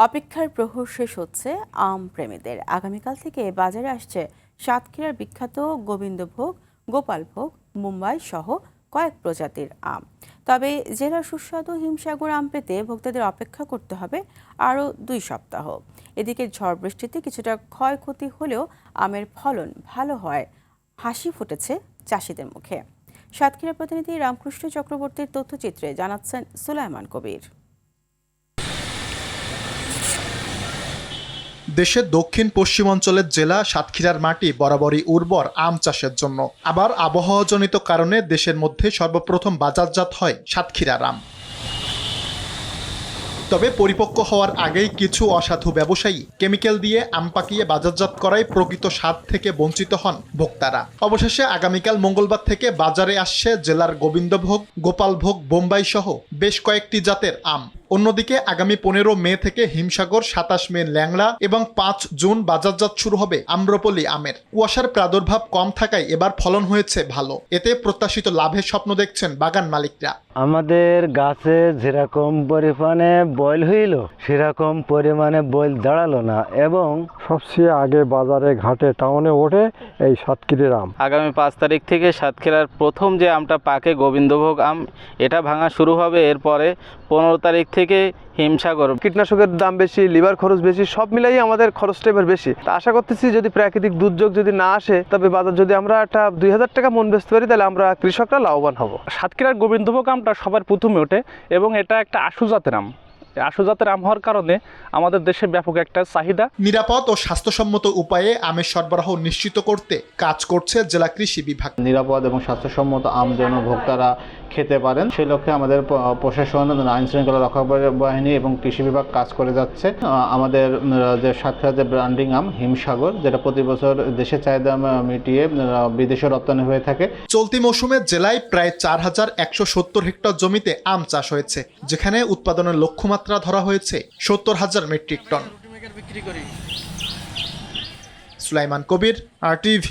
অপেক্ষার প্রহর শেষ হচ্ছে আম প্রেমীদের। আগামীকাল থেকে বাজারে আসছে সাতক্ষীরার বিখ্যাত গোবিন্দভোগ, গোপালভোগ, মুম্বাই সহ কয়েক প্রজাতির আম। তবে জেলার সুস্বাদু হিমসাগর আম পেতে ভোক্তাদের অপেক্ষা করতে হবে আরও 2 সপ্তাহ। এদিকে ঝড় বৃষ্টিতে কিছুটা ক্ষয়ক্ষতি হলেও আমের ফলন ভালো হয় হাসি ফুটেছে চাষিদের মুখে। সাতক্ষীরা প্রতিনিধি রামকৃষ্ণ চক্রবর্তীর তথ্যচিত্রে জানাচ্ছেন সুলাইমান কবির। দেশের দক্ষিণ পশ্চিমাঞ্চলের জেলা সাতক্ষীরার মাটি বরাবরই উর্বর আম চাষের জন্য। আবার আবহাওয়াজনিত কারণে দেশের মধ্যে সর্বপ্রথম বাজারজাত হয় সাতক্ষীরার আম। তবে পরিপক্ক হওয়ার আগেই কিছু অসাধু ব্যবসায়ী কেমিক্যাল দিয়ে আম পাকিয়ে বাজারজাত করায় প্রকৃত স্বাদ থেকে বঞ্চিত হন ভোক্তারা। অবশেষে আগামীকাল মঙ্গলবার থেকে বাজারে আসছে জেলার গোবিন্দভোগ, গোপালভোগ, বোম্বাই সহ বেশ কয়েকটি জাতের আম। অন্যদিকে আগামী 15 মে থেকে হিমসাগর, 27 মে ল্যাংড়া এবং 5 জুন বাজারজাত শুরু হবে আম্রপলি আমের। কুয়াশার প্রাদুর্ভাব কম থাকায় এবার ফলন হয়েছে ভালো। এতে প্রত্যাশিত লাভের স্বপ্ন দেখছেন বাগান মালিকরা। আমাদের গাছে যেরকম পরিমাণে বয়ল হইল সেরকম পরিমাণে বয়ল দাঁড়ালো না, এবং সবচেয়ে আগে বাজারে ঘাটে টাউনে ওঠে এই সাতক্ষীরার আম। আগামী 5 তারিখ থেকে সাতক্ষীরার প্রথম যে আমটা পাকে গোবিন্দভোগ আম, এটা ভাঙা শুরু হবে। এরপরে 15 তারিখ থেকে হিমসাগর। কীটনাশকের দাম বেশি, লিভার খরচ বেশি, সব মিলাই আমাদের খরচটা এবার বেশি। তা আশা করতেছি যদি প্রাকৃতিক দুর্যোগ যদি না আসে, তবে বাজার যদি আমরা একটা 2000 টাকা মন বেচতে পারি, তাহলে আমরা কৃষকরা লাভবান হব। সাতক্ষীরার গোবিন্দভোগ আমটা সবার প্রথমে ওঠে এবং এটা একটা আশু জাতের আম। আশু জাতের আম হওয়ার কারণে আমাদের দেশে ব্যাপক একটা চাহিদা। নিরাপদ ও স্বাস্থ্যসম্মত উপায়ে আমের সরবরাহ নিশ্চিত করতে কাজ করছে জেলা কৃষি বিভাগ। নিরাপদ এবং স্বাস্থ্যসম্মত আম যেন ভোক্তারা খেতে পারেন, সেই লক্ষ্যে আমাদের প্রশাসন, আইন শৃঙ্খলা রক্ষা বাহিনী এবং কৃষি বিভাগ কাজ করে যাচ্ছে। আমাদের যে সাতক্ষীরা যে ব্র্যান্ডিং আম হিমসাগর, যেটা প্রতি বছর দেশের চাহিদা মিটিয়ে বিদেশে রপ্তানি হয়ে থাকে। চলতি মৌসুমে জেলায় প্রায় 4170 হেক্টর জমিতে আম চাষ হয়েছে, যেখানে উৎপাদনের লক্ষ্যমাত্রা ধরা হয়েছে 70,000 মেট্রিক টন। সুলাইমান কবির, RTV।